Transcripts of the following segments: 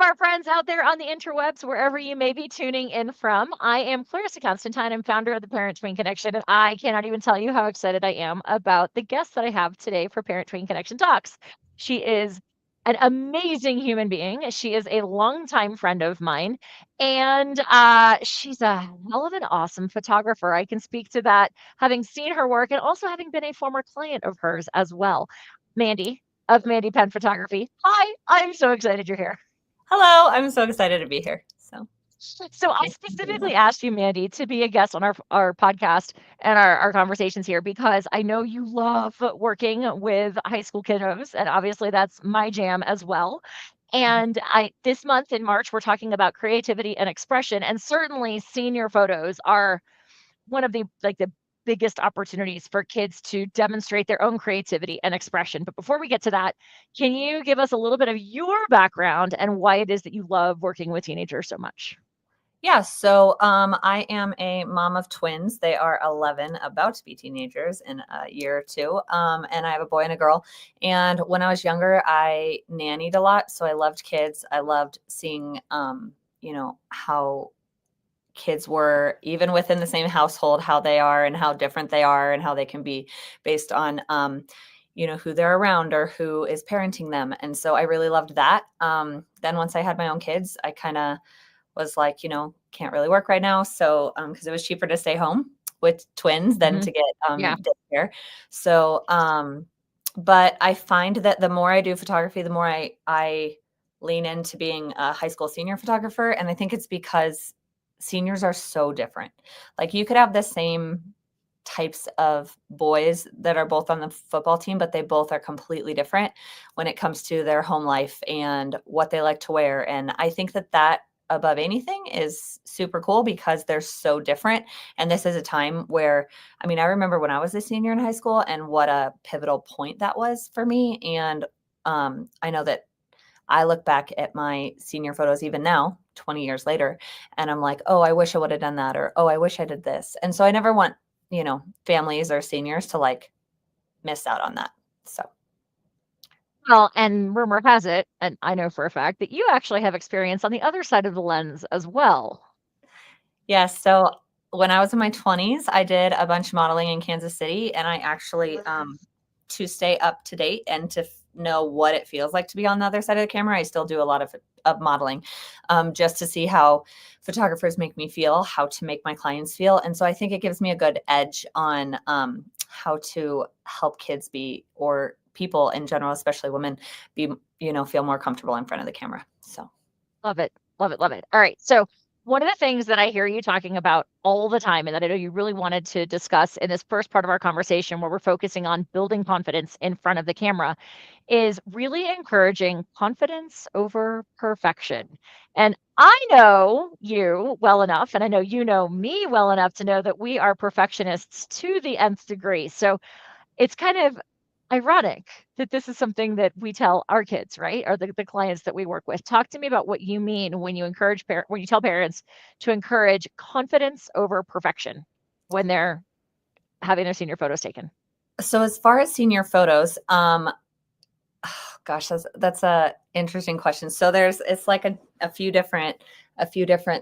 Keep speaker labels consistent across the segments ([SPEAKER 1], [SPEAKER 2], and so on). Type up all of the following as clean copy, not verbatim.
[SPEAKER 1] of our friends out there on the interwebs, wherever you may be tuning in from. I am Clarissa Constantine. I'm founder of the Parent Twin Connection, and I cannot even tell you how excited I am about the guest that I have today for Parent Twin Connection Talks. She is an amazing human being. She is a longtime friend of mine, and she's a hell of an awesome photographer. I can speak to that, having seen her work and also having been a former client of hers as well. Mandy of Mandy Penn Photography. Hi, I'm so excited you're here.
[SPEAKER 2] Hello, I'm so excited to be here.
[SPEAKER 1] So I
[SPEAKER 2] Thanks for doing
[SPEAKER 1] specifically
[SPEAKER 2] that.
[SPEAKER 1] asked you, Mandy, to be a guest on our podcast and our conversations here because I know you love working with high school kiddos, and obviously that's my jam as well. And I this month in March, we're talking about creativity and expression, and certainly senior photos are one of the biggest opportunities for kids to demonstrate their own creativity and expression. But before we get to that, can you give us a little bit of your background and why it is that you love working with teenagers so much?
[SPEAKER 2] Yeah, so I am a mom of twins. They are 11, about to be teenagers in a year or two. And I have a boy and a girl. And when I was younger, I nannied a lot. So I loved kids. I loved seeing, how kids were, even within the same household, how they are and how different they are and how they can be based on, who they're around or who is parenting them. And so I really loved that. Then once I had my own kids, I kind of was like, can't really work right now. So, because it was cheaper to stay home with twins than
[SPEAKER 1] Hmm.
[SPEAKER 2] to get
[SPEAKER 1] Yeah.
[SPEAKER 2] daycare. So, but I find that the more I do photography, the more I lean into being a high school senior photographer. And I think it's because seniors are so different. Like you could have the same types of boys that are both on the football team, but they both are completely different when it comes to their home life and what they like to wear. And I think that above anything is super cool because they're so different. And this is a time where, I mean, I remember when I was a senior in high school and what a pivotal point that was for me. And I know that I look back at my senior photos even now, 20 years later, and I'm like, oh, I wish I would have done that, or oh, I wish I did this. And so I never want, families or seniors to like miss out on that. So,
[SPEAKER 1] Well, and rumor has it, and I know for a fact that you actually have experience on the other side of the lens as well.
[SPEAKER 2] yeah. So when I was in my 20s, I did a bunch of modeling in Kansas City, and I actually, to stay up to date and to know what it feels like to be on the other side of the camera, I still do a lot of modeling, just to see how photographers make me feel, how to make my clients feel. And so I think it gives me a good edge on how to help kids be, or people in general, especially women, be, feel more comfortable in front of the camera. So.
[SPEAKER 1] Love it. Love it. Love it. All right. So, one of the things that I hear you talking about all the time, and that I know you really wanted to discuss in this first part of our conversation, where we're focusing on building confidence in front of the camera, is really encouraging confidence over perfection. And I know you well enough, and I know you know me well enough to know that we are perfectionists to the nth degree. So, it's kind of ironic that this is something that we tell our kids, right? Or the clients that we work with. Talk to me about what you mean when you when you tell parents to encourage confidence over perfection when they're having their senior photos taken.
[SPEAKER 2] So as far as senior photos, gosh, that's a interesting question. So it's like a few different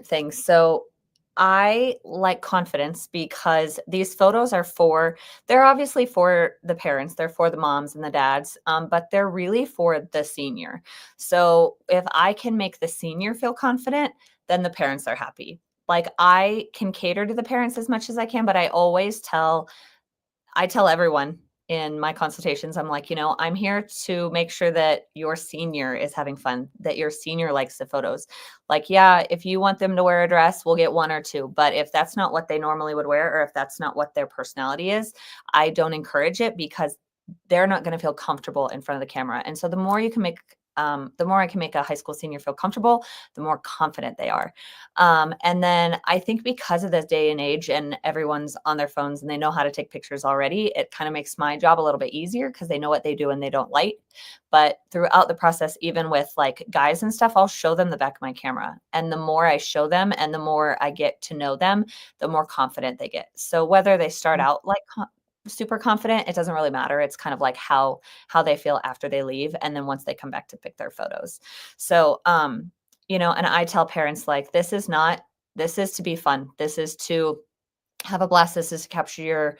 [SPEAKER 2] things. So I like confidence because these photos they're obviously for the parents, they're for the moms and the dads, but they're really for the senior. So if I can make the senior feel confident, then the parents are happy. Like I can cater to the parents as much as I can, but I tell everyone in my consultations, I'm like, I'm here to make sure that your senior is having fun, that your senior likes the photos. Like, yeah, if you want them to wear a dress, we'll get one or two. But if that's not what they normally would wear, or if that's not what their personality is, I don't encourage it because they're not going to feel comfortable in front of the camera. And so the more I can make a high school senior feel comfortable, the more confident they are. And then I think because of this day and age and everyone's on their phones and they know how to take pictures already, it kind of makes my job a little bit easier because they know what they do and they don't like. But throughout the process, even with like guys and stuff, I'll show them the back of my camera. And the more I show them and the more I get to know them, the more confident they get. So whether they start out like super confident, it doesn't really matter. It's kind of like how they feel after they leave and then once they come back to pick their photos. So and I tell parents like, this is to be fun. This is to have a blast. This is to capture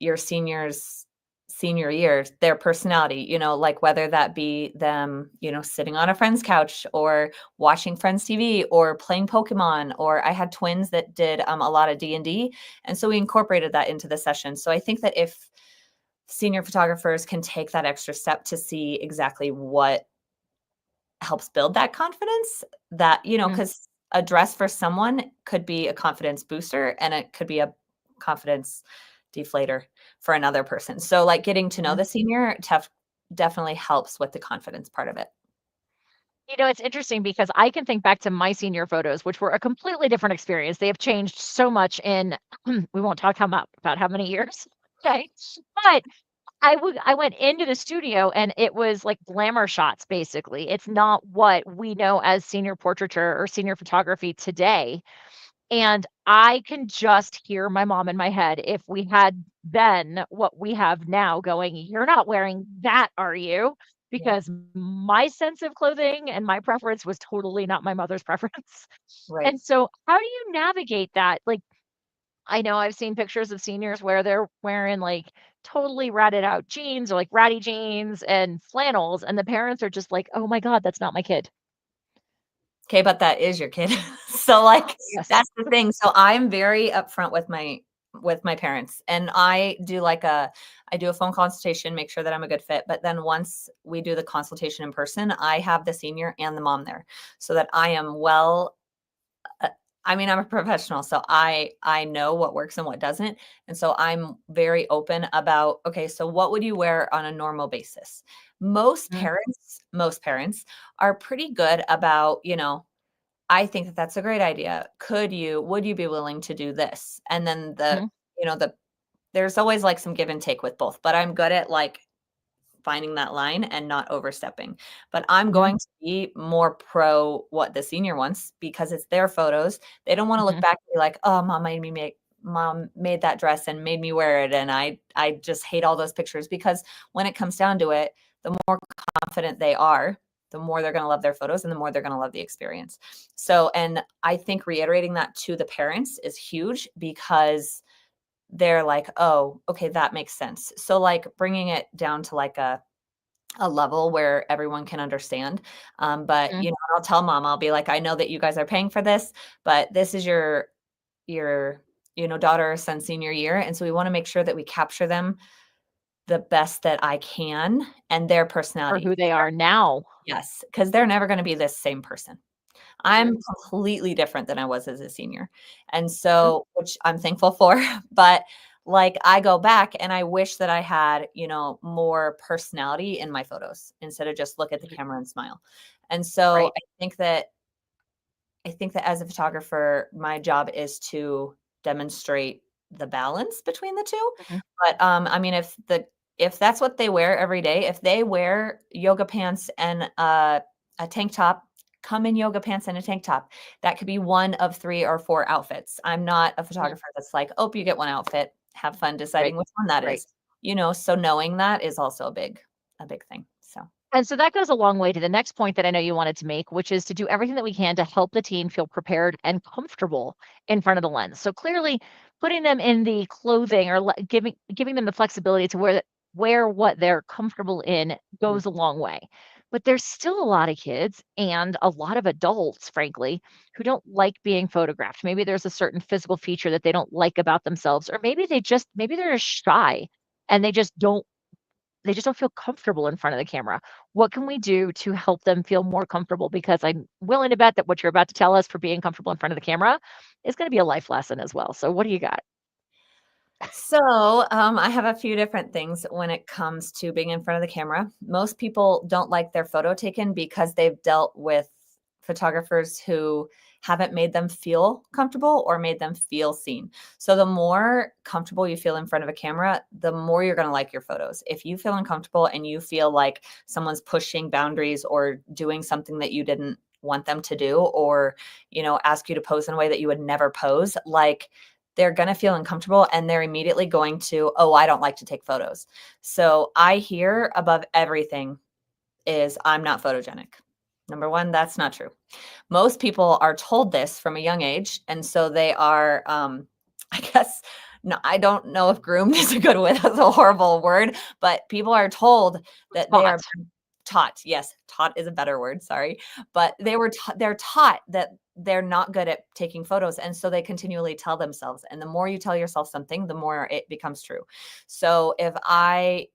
[SPEAKER 2] your seniors senior years, their personality, like whether that be them, sitting on a friend's couch or watching friends TV or playing Pokemon, or I had twins that did a lot of D&D. And so we incorporated that into the session. So I think that if senior photographers can take that extra step to see exactly what helps build that confidence, that,
[SPEAKER 1] Mhm.
[SPEAKER 2] because a dress for someone could be a confidence booster and it could be a confidence deflator for another person. So like getting to know
[SPEAKER 1] Mhm.
[SPEAKER 2] the senior definitely helps with the confidence part of it.
[SPEAKER 1] It's interesting because I can think back to my senior photos, which were a completely different experience. They have changed so much in we won't talk about how many years. Okay. But I went into the studio and it was like glamour shots basically. It's not what we know as senior portraiture or senior photography today. And I can just hear my mom in my head if we had then what we have now going, "You're not wearing that, are you?"
[SPEAKER 2] Yeah.
[SPEAKER 1] Because my sense of clothing and my preference was totally not my mother's preference.
[SPEAKER 2] Right.
[SPEAKER 1] And so how do you navigate that? Like, I know I've seen pictures of seniors where they're wearing, like, totally ratted out jeans or, like, ratty jeans and flannels, and the parents are just like, "Oh my god, that's not my kid."
[SPEAKER 2] Okay, but that is your kid. So, like,
[SPEAKER 1] Yes.
[SPEAKER 2] that's the thing. So, I'm very upfront with my parents, and I do a phone consultation, make sure that I'm a good fit, but then once we do the consultation in person, I have the senior and the mom there so that I am uh, I mean, I'm a professional, so I know what works and what doesn't, and so I'm very open about, "Okay, so what would you wear on a normal basis?"
[SPEAKER 1] Mhm,
[SPEAKER 2] Most parents are pretty good about, I think that that's a great idea. Would you be willing to do this? And then
[SPEAKER 1] mhm,
[SPEAKER 2] there's always like some give and take with both, but I'm good at like finding that line and not overstepping. But I'm
[SPEAKER 1] mhm,
[SPEAKER 2] going to be more pro what the senior wants because it's their photos. They don't want to look
[SPEAKER 1] mhm.
[SPEAKER 2] back and be like, "Oh, mom made that dress and made me wear it and I just hate all those pictures." Because when it comes down to it, the more confident they are, the more they're going to love their photos and the more they're going to love the experience. So, and I think reiterating that to the parents is huge because they're like, "Oh, okay, that makes sense." So like bringing it down to like a level where everyone can understand. But
[SPEAKER 1] Mhm.
[SPEAKER 2] I'll tell mom, I'll be like, I know that you guys are paying for this, but this is your daughter or son senior year. And so we want to make sure that we capture them the best that I can and their
[SPEAKER 1] For
[SPEAKER 2] personality.
[SPEAKER 1] who they are now.
[SPEAKER 2] Yes, because they're never going to be this same person.
[SPEAKER 1] Mhm,
[SPEAKER 2] I'm completely different than I was as a senior. And
[SPEAKER 1] mhm.
[SPEAKER 2] so, which I'm thankful for, but like I go back and I wish that I had, more personality in my photos instead of just look at the
[SPEAKER 1] Mhm.
[SPEAKER 2] camera and smile. And so
[SPEAKER 1] Right.
[SPEAKER 2] I think that as a photographer, my job is to demonstrate the balance between the 2.
[SPEAKER 1] Mhm.
[SPEAKER 2] But, I mean, if that's what they wear every day, if they wear yoga pants and a tank top, come in yoga pants and a tank top. That could be one of 3 or 4 outfits. I'm not a
[SPEAKER 1] Mhm.
[SPEAKER 2] photographer that's like, "Oh, you get 1 outfit. Have fun
[SPEAKER 1] Right.
[SPEAKER 2] deciding which one that
[SPEAKER 1] Right.
[SPEAKER 2] is." So knowing that is also a big thing. So,
[SPEAKER 1] And so that goes a long way to the next point that I know you wanted to make, which is to do everything that we can to help the teen feel prepared and comfortable in front of the lens. So clearly, putting them in the clothing or giving them the flexibility to wear what they're comfortable in
[SPEAKER 2] mhm,
[SPEAKER 1] goes a long way. But there's still a lot of kids and a lot of adults, frankly, who don't like being photographed. Maybe there's a certain physical feature that they don't like about themselves, or maybe they're just shy and they just don't feel comfortable in front of the camera. What can we do to help them feel more comfortable? Because I'm willing to bet that what you're about to tell us for being comfortable in front of the camera is going to be a life lesson as well. So, what do you got?
[SPEAKER 2] So, I have a few different things when it comes to being in front of the camera. Most people don't like their photo taken because they've dealt with photographers who haven't made them feel comfortable or made them feel seen. So, the more comfortable you feel in front of a camera, the more you're going to like your photos. If you feel uncomfortable and you feel like someone's pushing boundaries or doing something that you didn't want them to do, or, ask you to pose in a way that you would never pose, like, they're going to feel uncomfortable and they're immediately going to, "Oh, I don't like to take photos." So I hear above everything is, "I'm not photogenic." Number one, that's not true. Most people are told this from a young age, and so they are, I guess, no, I don't know if groomed is a good word. That's a horrible word, but people are told that they are
[SPEAKER 1] Spot.
[SPEAKER 2] taught. Yes, taught is a better word. Sorry, but they're taught that they're not good at taking photos, and so they continually tell themselves. And the more you tell yourself something, the more it becomes true. So if I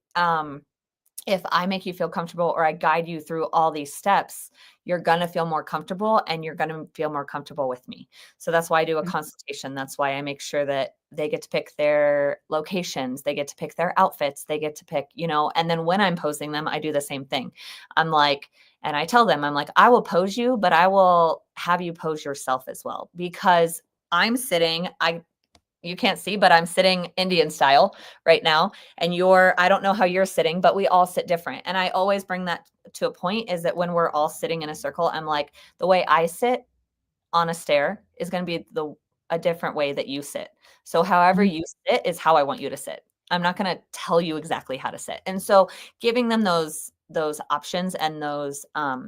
[SPEAKER 2] make you feel comfortable or I guide you through all these steps, you're going to feel more comfortable and you're going to feel more comfortable with me. So that's why I do a
[SPEAKER 1] Mhm.
[SPEAKER 2] consultation. That's why I make sure that they get to pick their locations, they get to pick their outfits, they get to pick, and then when I'm posing them, I do the same thing. I'm like, and I tell them, I'm like, I will pose you, but I will have you pose yourself as well because I'm sitting, you can't see, but I'm sitting Indian style right now. And I don't know how you're sitting, but we all sit different. And I always bring that to a point is that when we're all sitting in a circle, I'm like, the way I sit on a stair is going to be a different way that you sit. So however
[SPEAKER 1] Mhm.
[SPEAKER 2] you sit is how I want you to sit. I'm not going to tell you exactly how to sit. And so giving them those options and those I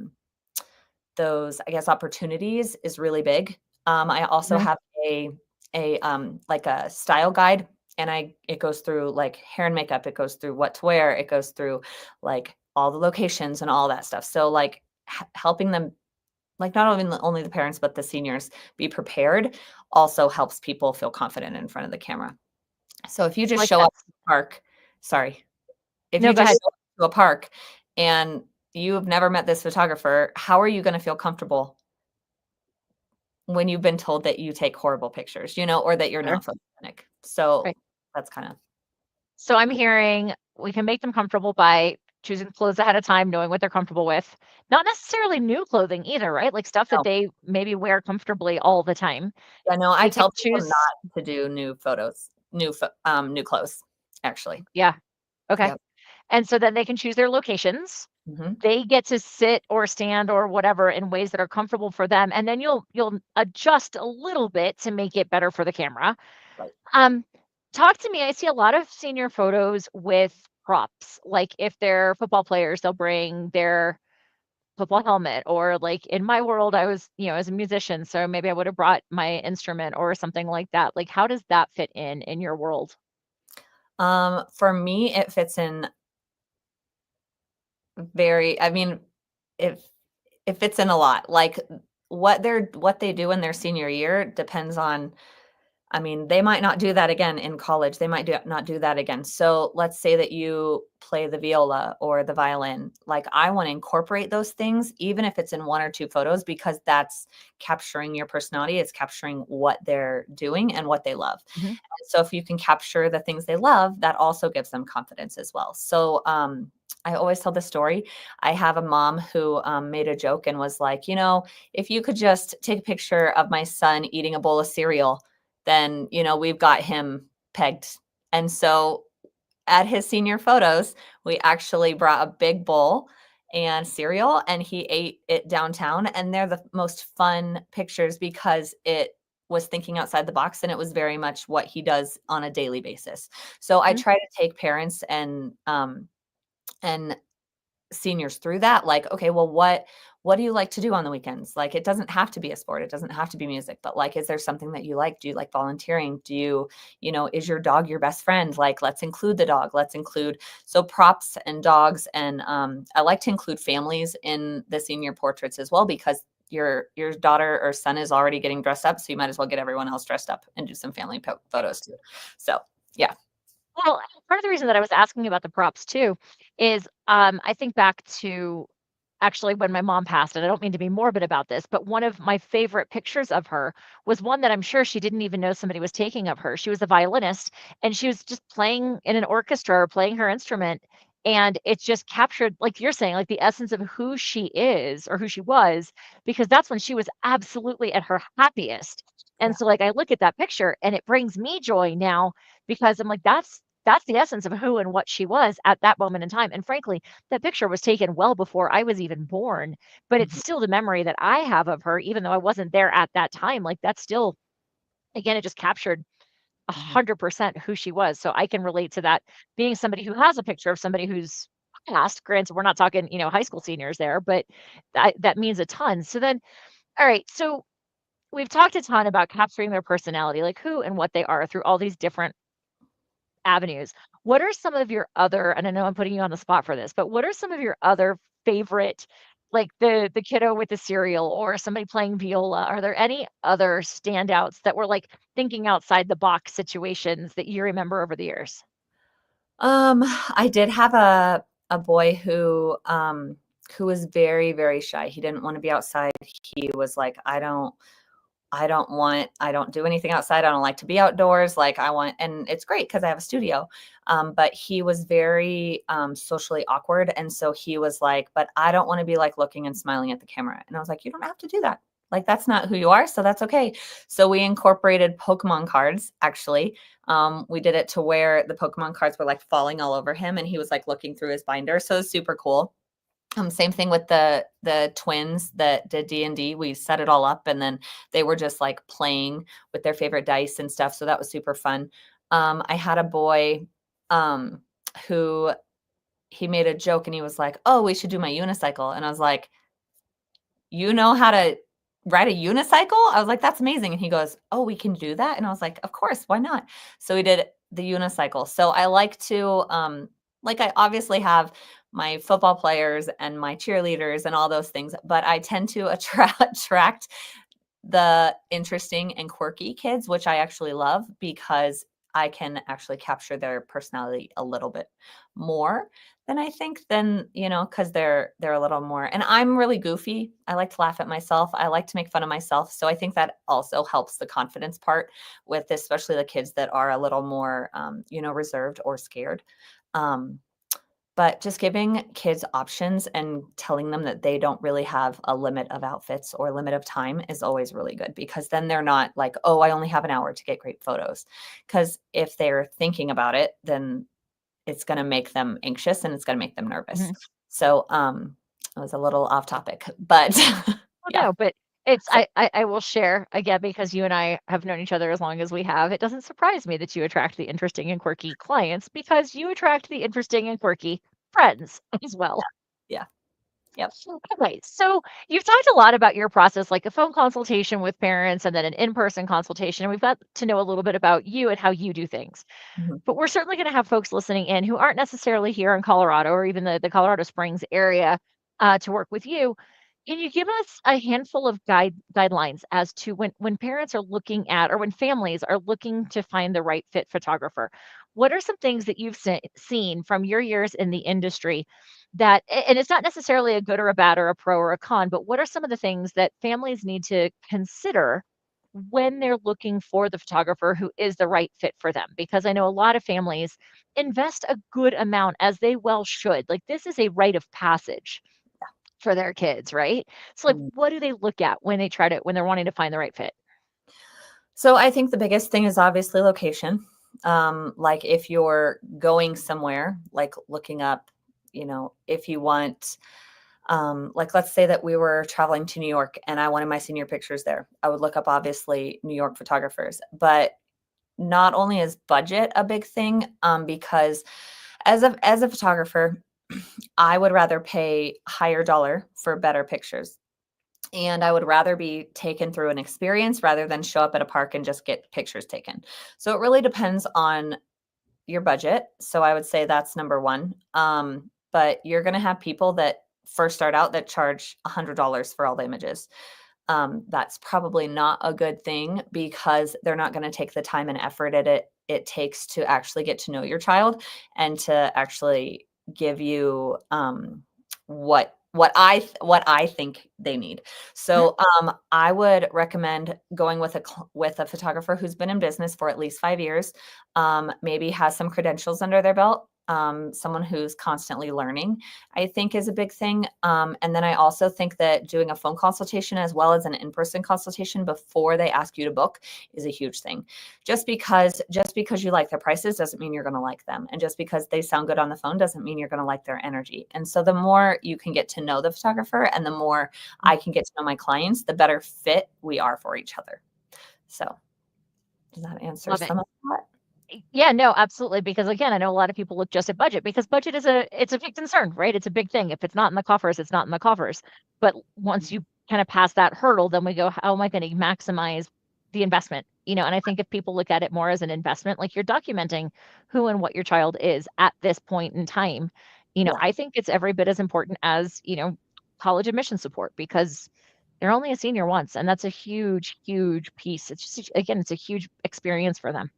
[SPEAKER 2] guess opportunities is really big. I also
[SPEAKER 1] Mhm.
[SPEAKER 2] have like a style guide, and it goes through like hair and makeup, it goes through what to wear, it goes through like all the locations and all that stuff. So like helping them, like not only the parents but the seniors be prepared also helps people feel confident in front of the camera. So if you
[SPEAKER 1] I
[SPEAKER 2] just
[SPEAKER 1] like
[SPEAKER 2] show
[SPEAKER 1] that.
[SPEAKER 2] up to the park, sorry, if
[SPEAKER 1] No,
[SPEAKER 2] you
[SPEAKER 1] go
[SPEAKER 2] just
[SPEAKER 1] ahead.
[SPEAKER 2] show up to a park and you have never met this photographer, how are you going to feel comfortable when you've been told that you take horrible pictures, or that you're
[SPEAKER 1] Sure.
[SPEAKER 2] not photogenic? So
[SPEAKER 1] Right.
[SPEAKER 2] that's kind of
[SPEAKER 1] So I'm hearing we can make them comfortable by choosing clothes ahead of time, knowing what they're comfortable with. Not necessarily new clothing either, right? Like stuff that
[SPEAKER 2] no.
[SPEAKER 1] they maybe wear comfortably all the time.
[SPEAKER 2] Yeah, no, I
[SPEAKER 1] They can
[SPEAKER 2] tell people
[SPEAKER 1] choose.
[SPEAKER 2] not to do new photos, new clothes, actually.
[SPEAKER 1] Yeah. Okay.
[SPEAKER 2] Yep.
[SPEAKER 1] And so then they can choose their locations.
[SPEAKER 2] Mhm.
[SPEAKER 1] They get to sit or stand or whatever in ways that are comfortable for them, and then you'll adjust a little bit to make it better for the camera.
[SPEAKER 2] Right.
[SPEAKER 1] Um, Talk to me. I see a lot of senior photos with props. Like if they're football players, they'll bring their football helmet, or like in my world, I was, as a musician, so maybe I would have brought my instrument or something like that. Like, how does that fit in your world?
[SPEAKER 2] For me, it fits in I mean, it it fits in a lot. Like, what they do in their senior year depends on. I mean, they might not do that again in college. They might not do that again. So let's say that you play the viola or the violin. Like, I want to incorporate those things, even if it's in one or two photos, because that's capturing your personality. It's capturing what they're doing and what they love.
[SPEAKER 1] Mhm.
[SPEAKER 2] So if you can capture the things they love, that also gives them confidence as well. So I always tell the story. I have a mom who made a joke and was like, if you could just take a picture of my son eating a bowl of cereal, then, we've got him pegged. And so at his senior photos, we actually brought a big bowl and cereal, and he ate it downtown. And they're the most fun pictures because it was thinking outside the box and it was very much what he does on a daily basis. So I
[SPEAKER 1] Mhm.
[SPEAKER 2] try to take parents and seniors through that, like, okay, well, what do you like to do on the weekends? Like, it doesn't have to be a sport, it doesn't have to be music, but like, is there something that you like? Do you like volunteering? Do you, is your dog your best friend? Like, let's include the dog, let's include, so props and dogs. And I like to include families in the senior portraits as well, because your daughter or son is already getting dressed up, so you might as well get everyone else dressed up and do some family photos too. So yeah.
[SPEAKER 1] Well, part of the reason that I was asking about the props too is, I think back to actually when my mom passed, and I don't mean to be morbid about this, but one of my favorite pictures of her was one that I'm sure she didn't even know somebody was taking of her. She was a violinist and she was just playing in an orchestra or playing her instrument. And it just captured, like you're saying, like the essence of who she is or who she was, because that's when she was absolutely at her happiest. And
[SPEAKER 2] Yeah.
[SPEAKER 1] so, like, I look at that picture and it brings me joy now because I'm like, that's the essence of who and what she was at that moment in time. And frankly, that picture was taken well before I was even born, but it's
[SPEAKER 2] Mhm.
[SPEAKER 1] still the memory that I have of her, even though I wasn't there at that time. Like that's still, again, it just captured
[SPEAKER 2] Mhm.
[SPEAKER 1] 100% who she was. So I can relate to that being somebody who has a picture of somebody who's fast. Granted, we're not talking, high school seniors there, but that means a ton. So then, all right, so we've talked a ton about capturing their personality, like who and what they are through all these different avenues. What are some of your other, and I know I'm putting you on the spot for this, but what are some of your other favorite, like the kiddo with the cereal or somebody playing viola? Are there any other standouts that were like thinking outside the box situations that you remember over the years?
[SPEAKER 2] I did have a boy who was very, very shy. He didn't want to be outside. He was like, I don't do anything outside. I don't like to be outdoors. Like I want, and it's great because I have a studio. But he was very socially awkward. And so he was like, but I don't want to be like looking and smiling at the camera. And I was like, you don't have to do that. Like that's not who you are. So that's okay. So we incorporated Pokemon cards actually. We did it to where the Pokemon cards were like falling all over him and he was like looking through his binder. So it's super cool. Same thing with the twins that did D&D. We set it all up and then they were just like playing with their favorite dice and stuff. So that was super fun. I had a boy um, who he made a joke and he was like, "Oh, we should do my unicycle." And I was like, "You know how to ride a unicycle?" I was like, "That's amazing." And he goes, "Oh, we can do that?" And I was like, "Of course, why not?" So we did the unicycle. So I like to like I obviously have my football players and my cheerleaders and all those things, but I tend to attract the interesting and quirky kids, which I actually love because I can actually capture their personality a little bit more than I think than, because they're a little more and I'm really goofy. I like to laugh at myself. I like to make fun of myself. So I think that also helps the confidence part with especially the kids that are a little more reserved or scared. Um, but just giving kids options and telling them that they don't really have a limit of outfits or limit of time is always really good because then they're not like, "Oh, I only have an hour to get great photos." Because if they're thinking about it, then it's going to make them anxious and it's going to make them nervous.
[SPEAKER 1] Mhm.
[SPEAKER 2] So, it was a little off topic, but
[SPEAKER 1] Oh,
[SPEAKER 2] yeah.
[SPEAKER 1] no, but it's
[SPEAKER 2] So,
[SPEAKER 1] I will share again because you and I have known each other as long as we have. It doesn't surprise me that you attract the interesting and quirky clients because you attract the interesting and quirky friends as well.
[SPEAKER 2] yeah. Yep.
[SPEAKER 1] Okay, so you've talked a lot about your process, like a phone consultation with parents and then an in-person consultation. And we've got to know a little bit about you and how you do things.
[SPEAKER 2] Mhm.
[SPEAKER 1] But we're certainly going to have folks listening in who aren't necessarily here in Colorado or even the Colorado Springs area to work with you. Can you give us a handful of guidelines as to when parents are looking at or when families are looking to find the right fit photographer? What are some things that you've seen from your years in the industry and it's not necessarily a good or a bad or a pro or a con, but what are some of the things that families need to consider when they're looking for the photographer who is the right fit for them? Because I know a lot of families invest a good amount, as they well should. Like, this is a rite of passage for their kids, right? So, like,
[SPEAKER 2] Mm.
[SPEAKER 1] what do they look at when they're wanting to find the right fit?
[SPEAKER 2] So I think the biggest thing is obviously location. Like if you're going somewhere, like looking up, if you want, like let's say that we were traveling to New York and I wanted my senior pictures there. I would look up obviously New York photographers, but not only is budget a big thing, because as a photographer, I would rather pay higher dollar for better pictures and I would rather be taken through an experience rather than show up at a park and just get pictures taken. So it really depends on your budget. So I would say that's number one. But you're going to have people that first start out that charge $100 for all the images. That's probably not a good thing because they're not going to take the time and effort it takes to actually get to know your child and to actually give you what I think they need.
[SPEAKER 1] Mhm.
[SPEAKER 2] So I would recommend going with with a photographer who's been in business for at least 5 years, maybe has some credentials under their belt. Someone who's constantly learning, I think, is a big thing. And then I also think that doing a phone consultation as well as an in-person consultation before they ask you to book is a huge thing. Just because you like their prices doesn't mean you're going to like them, and just because they sound good on the phone doesn't mean you're going to like their energy. And so the more you can get to know the photographer, and the more I can get to know my clients, the better fit we are for each other. So does that answer
[SPEAKER 1] Love it.
[SPEAKER 2] some of that?
[SPEAKER 1] Yeah, no, absolutely. Because again, I know a lot of people look just at budget because budget is it's a big concern, right? It's a big thing. If it's not in the coffers, it's not in the coffers. But once you kind of pass that hurdle, then we go, how am I going to maximize the investment? And I think if people look at it more as an investment, like you're documenting who and what your child is at this point in time,
[SPEAKER 2] Yeah.
[SPEAKER 1] I think it's every bit as important as, college admission support because they're only a senior once, and that's a huge, huge piece. It's just, again, it's a huge experience for them.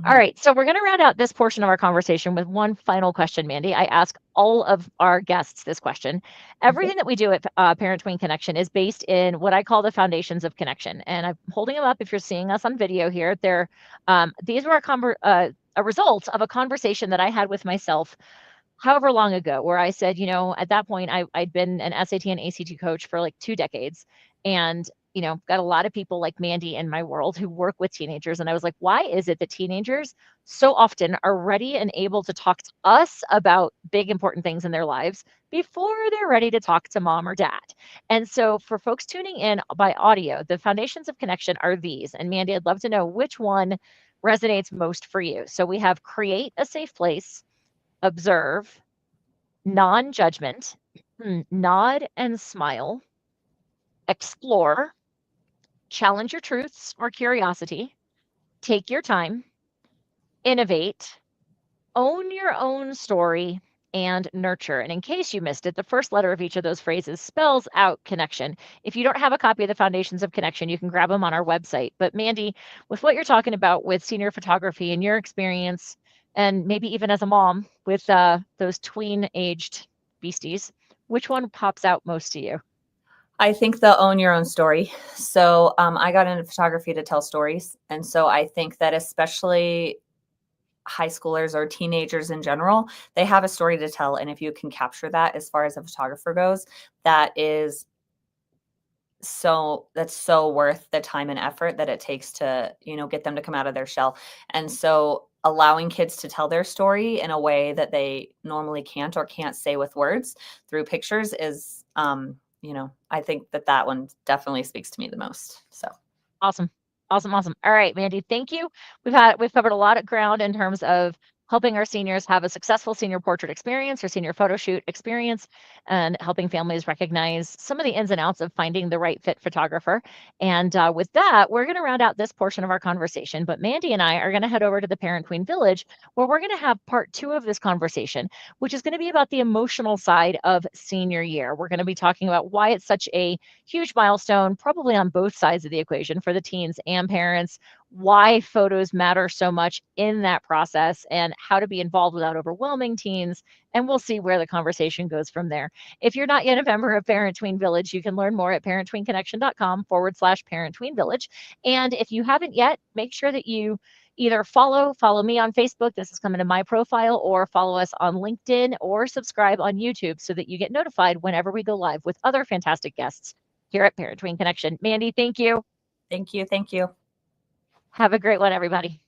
[SPEAKER 1] All
[SPEAKER 2] Mhm.
[SPEAKER 1] right, so we're going to round out this portion of our conversation with one final question, Mandy. I ask all of our guests this question.
[SPEAKER 2] Okay.
[SPEAKER 1] Everything that we do at Parent Tween Connection is based in what I call the foundations of connection, and I'm holding them up. If you're seeing us on video here, these were a result of a conversation that I had with myself however long ago, where I said, at that point, I'd been an SAT and ACT coach for like 2 decades, and got a lot of people like Mandy in my world who work with teenagers. And I was like, why is it that teenagers so often are ready and able to talk to us about big, important things in their lives before they're ready to talk to mom or dad? And so, for folks tuning in by audio, the foundations of connection are these. And Mandy, I'd love to know which one resonates most for you. So, we have create a safe place, observe, non-judgment, nod and smile, explore, challenge your truths or curiosity, take your time, innovate, own your own story, and nurture. And in case you missed it, the first letter of each of those phrases spells out connection. If you don't have a copy of the Foundations of Connection, you can grab them on our website. But Mandy, with what you're talking about with senior photography and your experience, and maybe even as a mom with those tween aged beasties, which one pops out most to you?
[SPEAKER 2] I think they'll own your own story. So I got into photography to tell stories. And so I think that especially high schoolers or teenagers in general, they have a story to tell. And if you can capture that as far as a photographer goes, that's so worth the time and effort that it takes to, get them to come out of their shell. And so allowing kids to tell their story in a way that they normally can't or can't say with words through pictures is, I think that one definitely speaks to me the most. So
[SPEAKER 1] Awesome. Awesome, awesome. All right, Mandy, thank you. We've covered a lot of ground in terms of helping our seniors have a successful senior portrait experience or senior photo shoot experience and helping families recognize some of the ins and outs of finding the right fit photographer. And with that, we're going to round out this portion of our conversation. But Mandy and I are going to head over to the Parent Queen Village where we're going to have part 2 of this conversation, which is going to be about the emotional side of senior year. We're going to be talking about why it's such a huge milestone, probably on both sides of the equation for the teens and parents, why photos matter so much in that process, and how to be involved without overwhelming teens. And we'll see where the conversation goes from there. If you're not yet a member of Parent Tween Village, you can learn more at parenttweenconnection.com/Parent Tween Village. And if you haven't yet, make sure that you either follow me on Facebook. This is coming to my profile, or follow us on LinkedIn, or subscribe on YouTube so that you get notified whenever we go live with other fantastic guests here at Parent Tween Connection. Mandy, thank you.
[SPEAKER 2] thank you. Thank you.
[SPEAKER 1] Have a great one, everybody.